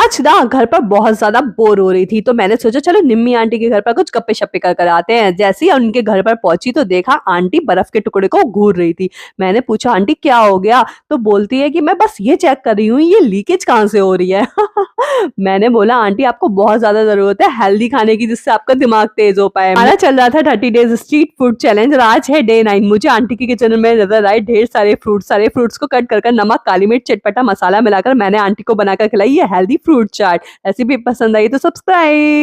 आज ना घर पर बहुत ज़्यादा बोर हो रही थी, तो मैंने सोचा चलो निम्मी आंटी के घर पर कुछ गप्पे-शप्पे कर आते हैं। जैसे ही उनके घर पर पहुँची तो देखा आंटी बर्फ के टुकड़े को घूर रही थी। मैंने पूछा आंटी क्या हो गया? तो बोलती है कि मैं बस ये चेक कर रही हूँ ये लीकेज कहाँ से हो रही है? मैंने बोला आंटी आपको बहुत ज़्यादा ज़रूरत है हेल्दी खाने की जिससे आपका दिमाग तेज़ हो पाए। हमारा चल रहा था 30 डेज़ स्ट्रीट फूड चैलेंज और आज है डे 9। मुझे आंटी के किचन में नज़र आए ढेर सारे फ्रूट्स को कट कर नमक, काली मिर्च, चटपटा मसाला मिलाकर मैंने आंटी को बनाकर खिलाई ये हेल्दी फ्रूट चाट। रेसिपी पसंद आई तो सब्सक्राइब।